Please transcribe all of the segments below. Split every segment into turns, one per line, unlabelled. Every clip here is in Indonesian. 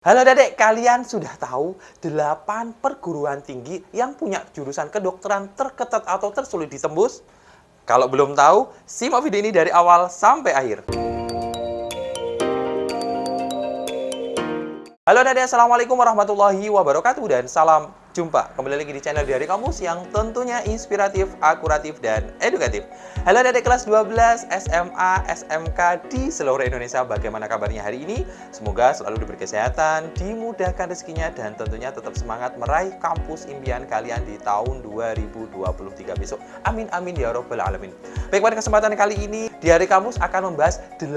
Halo Dedek, kalian sudah tahu 8 perguruan tinggi yang punya jurusan kedokteran terketat atau tersulit ditembus? Kalau belum tahu, simak video ini dari awal sampai akhir. Halo Dedek, Assalamualaikum warahmatullahi wabarakatuh dan salam jumpa kembali lagi di channel Diari Kamus yang tentunya inspiratif, akuratif, dan edukatif. Halo Dedek kelas 12 SMA, SMK di seluruh Indonesia, bagaimana kabarnya hari ini? Semoga selalu diberi kesehatan, dimudahkan rezekinya, dan tentunya tetap semangat meraih kampus impian kalian di tahun 2023 besok. Amin amin ya robbal alamin. Baik, pada kesempatan kali ini Diari Kamus akan membahas 8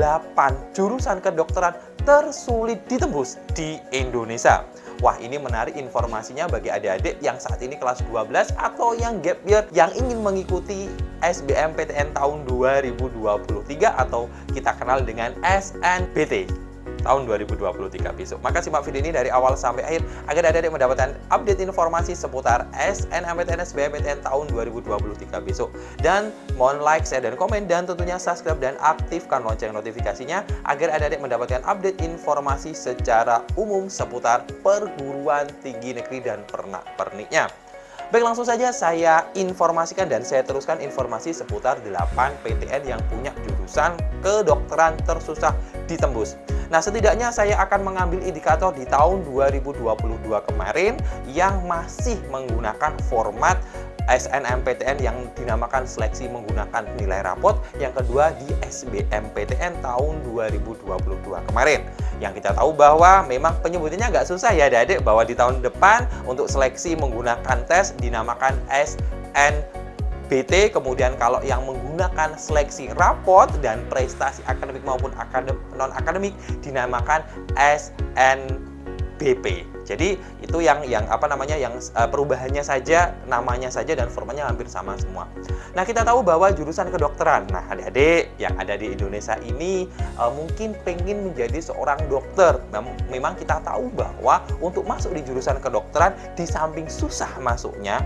jurusan kedokteran tersulit ditembus di Indonesia. Wah, ini menarik informasinya bagi adik-adik yang saat ini kelas 12 atau yang gap year yang ingin mengikuti SBMPTN tahun 2023 atau kita kenal dengan SNBT tahun 2023 besok. Maka simak video ini dari awal sampai akhir agar adik-adik mendapatkan update informasi seputar SNMPTN SBMPTN tahun 2023 besok. Dan mohon like, share, dan komen, dan tentunya subscribe dan aktifkan lonceng notifikasinya agar adik-adik mendapatkan update informasi secara umum seputar perguruan tinggi negeri dan pernak-perniknya. Baik, langsung saja saya informasikan dan saya teruskan informasi seputar 8 PTN yang punya jurusan kedokteran tersusah ditembus. Nah, setidaknya saya akan mengambil indikator di tahun 2022 kemarin yang masih menggunakan format SNMPTN yang dinamakan seleksi menggunakan nilai rapot, yang kedua di SBMPTN tahun 2022 kemarin. Yang kita tahu bahwa memang penyebutannya agak susah ya adik-adik, bahwa di tahun depan untuk seleksi menggunakan tes dinamakan SNBT, kemudian kalau yang menggunakan seleksi rapot dan prestasi akademik maupun non-akademik dinamakan SNBP. Jadi itu yang perubahannya saja, namanya saja dan formanya hampir sama semua. Nah, kita tahu bahwa jurusan kedokteran, nah adik-adik yang ada di Indonesia ini mungkin pengen menjadi seorang dokter. Memang kita tahu bahwa untuk masuk di jurusan kedokteran di samping susah masuknya,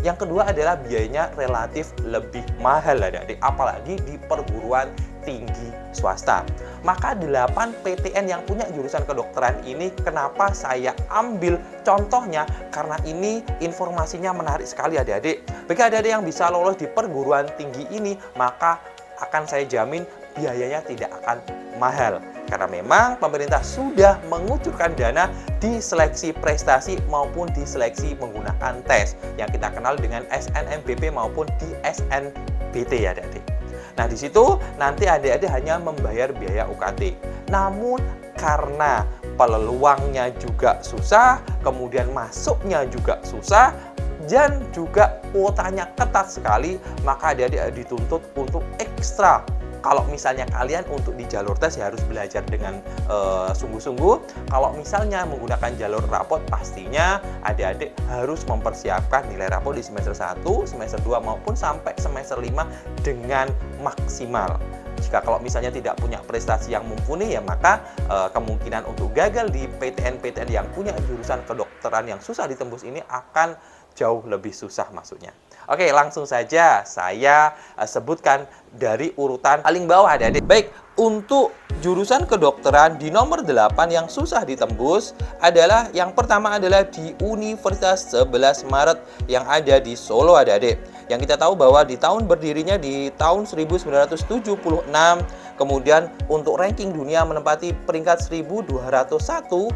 yang kedua adalah biayanya relatif lebih mahal adik-adik, apalagi di perguruan tinggi swasta. Maka 8 PTN yang punya jurusan kedokteran ini kenapa saya ambil contohnya, karena ini informasinya menarik sekali adik-adik. Bagi adik-adik yang bisa lolos di perguruan tinggi ini, maka akan saya jamin biayanya tidak akan mahal. Karena memang pemerintah sudah mengucurkan dana di seleksi prestasi maupun di seleksi menggunakan tes yang kita kenal dengan SNMBP maupun di SNBT ya adik-adik. Nah, di situ nanti adik-adik hanya membayar biaya UKT. Namun karena peluangnya juga susah, kemudian masuknya juga susah, dan juga kuotanya ketat sekali, maka adik-adik dituntut untuk ekstra. Kalau misalnya kalian untuk di jalur tes ya harus belajar dengan sungguh-sungguh. Kalau misalnya menggunakan jalur rapot, pastinya adik-adik harus mempersiapkan nilai rapot di semester 1, semester 2 maupun sampai semester 5 dengan maksimal. Jika kalau misalnya tidak punya prestasi yang mumpuni, ya maka kemungkinan untuk gagal di PTN-PTN yang punya jurusan kedokteran yang susah ditembus ini akan jauh lebih susah masuknya. Oke, langsung saja saya sebutkan dari urutan paling bawah adik-adik. Baik, untuk jurusan kedokteran di nomor 8 yang susah ditembus adalah yang pertama adalah di Universitas 11 Maret yang ada di Solo adik-adik. Yang kita tahu bahwa di tahun berdirinya di tahun 1976, kemudian untuk ranking dunia menempati peringkat 1201.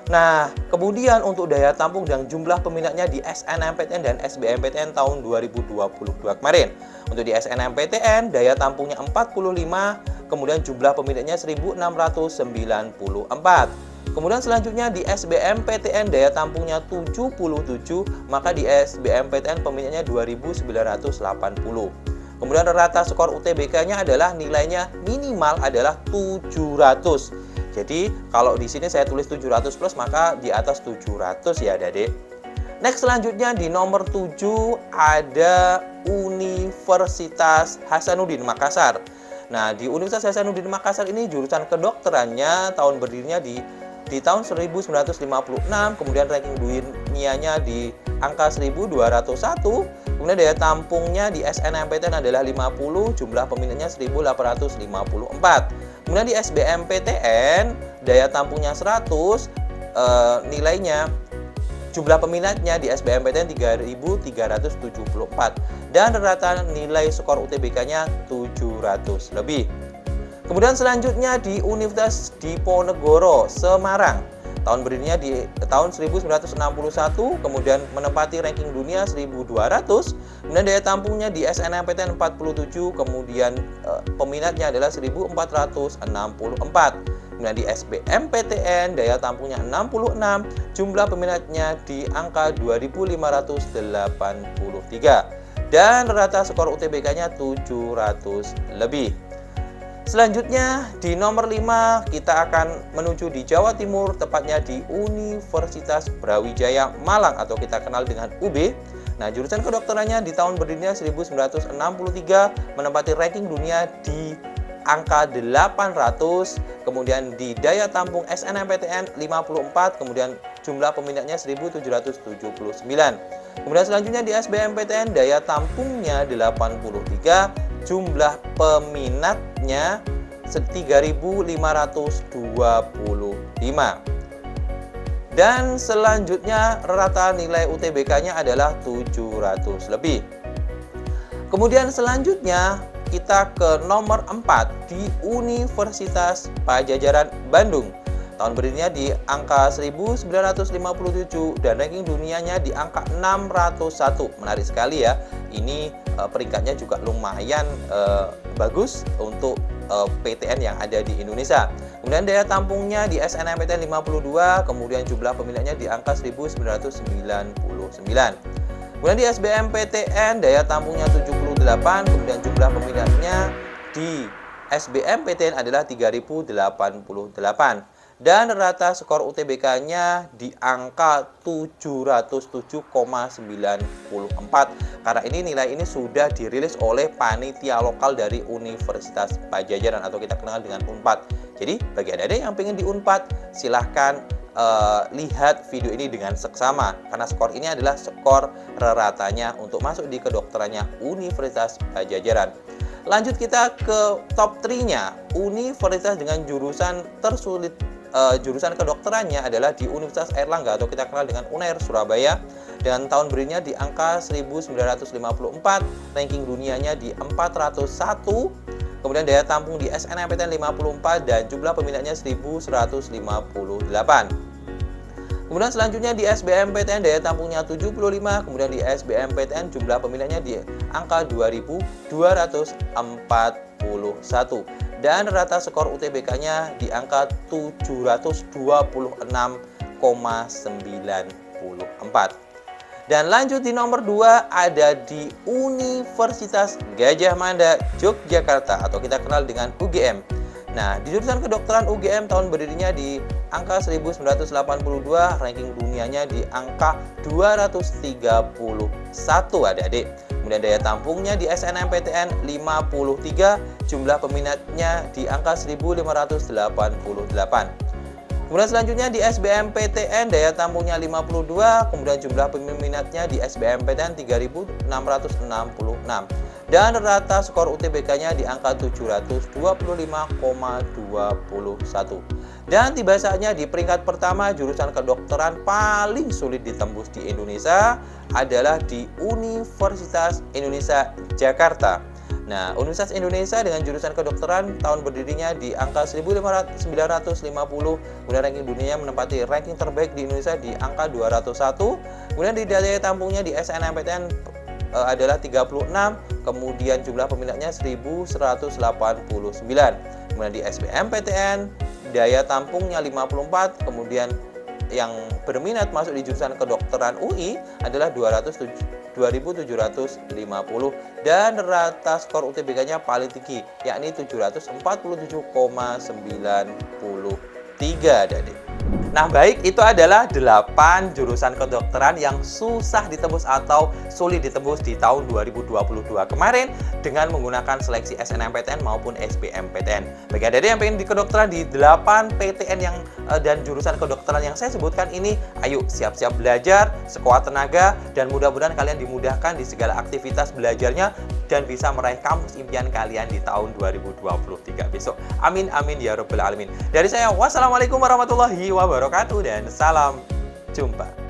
Nah, kemudian untuk daya tampung dan jumlah peminatnya di SNMPTN dan SBMPTN tahun 2022 kemarin. Untuk di SNMPTN, daya tampungnya 45, kemudian jumlah peminatnya 1694. Kemudian selanjutnya di SBMPTN daya tampungnya 77, maka di SBMPTN peminatnya 2980. Kemudian rata skor UTBK-nya adalah nilainya minimal adalah 700. Jadi kalau di sini saya tulis 700 plus, maka di atas 700 ya adik-adik. Next, selanjutnya di nomor 7 ada Universitas Hasanuddin Makassar. Nah, di Universitas Hasanuddin Makassar ini jurusan kedokterannya tahun berdirinya di tahun 1956, kemudian ranking dunianya di angka 1201, kemudian daya tampungnya di SNMPTN adalah 50, jumlah peminatnya 1854. Kemudian di SBMPTN daya tampungnya 100, nilainya jumlah peminatnya di SBMPTN 3.374 dan rata nilai skor UTBK-nya 700 lebih. Kemudian selanjutnya di Universitas Diponegoro, Semarang. Tahun berdirinya di tahun 1961, kemudian menempati ranking dunia 1200, kemudian daya tampungnya di SNMPTN 47, kemudian peminatnya adalah 1464. Kemudian di SBMPTN daya tampungnya 66, jumlah peminatnya di angka 2583 dan rata skor UTBK-nya 700 lebih. Selanjutnya di nomor 5 kita akan menuju di Jawa Timur, tepatnya di Universitas Brawijaya Malang atau kita kenal dengan UB. Nah, jurusan kedokterannya di tahun berdirinya 1963 menempati ranking dunia di angka 800, kemudian di daya tampung SNMPTN 54, kemudian jumlah peminatnya 1779. Kemudian selanjutnya di SBMPTN daya tampungnya 83, jumlah peminatnya 3.525. Dan selanjutnya rata nilai UTBK-nya adalah 700 lebih. Kemudian selanjutnya kita ke nomor 4 di Universitas Padjadjaran Bandung. Tahun berdirinya di angka 1957 dan ranking dunianya di angka 601. Menarik sekali ya. Ini peringkatnya juga lumayan bagus untuk PTN yang ada di Indonesia. Kemudian daya tampungnya di SNMPTN 52, kemudian jumlah peminatnya di angka 1999. Kemudian di SBMPTN daya tampungnya 78, kemudian jumlah peminatnya di SBMPTN adalah 3088 dan rata skor UTBK-nya di angka 707,94. Karena ini nilai ini sudah dirilis oleh panitia lokal dari Universitas Padjadjaran atau kita kenal dengan Unpad. Jadi bagi adik-adik yang pengen di Unpad, silahkan lihat video ini dengan seksama karena skor ini adalah skor reratanya untuk masuk di kedokterannya Universitas Padjadjaran. Lanjut kita ke top 3-nya. Universitas dengan jurusan tersulit jurusan kedokterannya adalah di Universitas Airlangga atau kita kenal dengan UNAIR Surabaya, dan tahun berdirinya di angka 1954, ranking dunianya di 401, kemudian daya tampung di SNMPTN 54 dan jumlah peminatnya 1158. Kemudian selanjutnya di SBMPTN daya tampungnya 75, kemudian di SBMPTN jumlah peminatnya di angka 2241 dan rata skor UTBK-nya di angka 726,94. Dan lanjut di nomor 2 ada di Universitas Gadjah Mada Yogyakarta atau kita kenal dengan UGM. Nah, di jurusan kedokteran UGM tahun berdirinya di angka 1982, ranking dunianya di angka 231 adik-adik. Kemudian daya tampungnya di SNMPTN 53, jumlah peminatnya di angka 1588. Kemudian selanjutnya di SBMPTN daya tampungnya 52, kemudian jumlah peminatnya di SBMPTN 3666 dan rata skor UTBK-nya di angka 725,21. Dan tiba saatnya di peringkat pertama jurusan kedokteran paling sulit ditembus di Indonesia adalah di Universitas Indonesia Jakarta. Nah, Universitas Indonesia dengan jurusan kedokteran tahun berdirinya di angka 1950, kemudian ranking dunia menempati ranking terbaik di Indonesia di angka 201, kemudian di daya tampungnya di SNMPTN adalah 36, kemudian jumlah peminatnya 1189. Kemudian di SBMPTN daya tampungnya 54, kemudian yang berminat masuk di jurusan kedokteran UI adalah 2750 dan rata skor UTBK-nya paling tinggi yakni 747,93 adik. Nah, baik, itu adalah 8 jurusan kedokteran yang susah ditembus atau sulit ditembus di tahun 2022 kemarin dengan menggunakan seleksi SNMPTN maupun SBMPTN. Bagi adik-adik yang pengen di kedokteran di 8 PTN yang dan jurusan kedokteran yang saya sebutkan ini, ayo siap-siap belajar, sekuat tenaga, dan mudah-mudahan kalian dimudahkan di segala aktivitas belajarnya dan bisa meraih kampus impian kalian di tahun 2023 besok. Amin amin ya rabbal alamin. Dari saya, wassalamualaikum warahmatullahi wabarakatuh dan salam jumpa.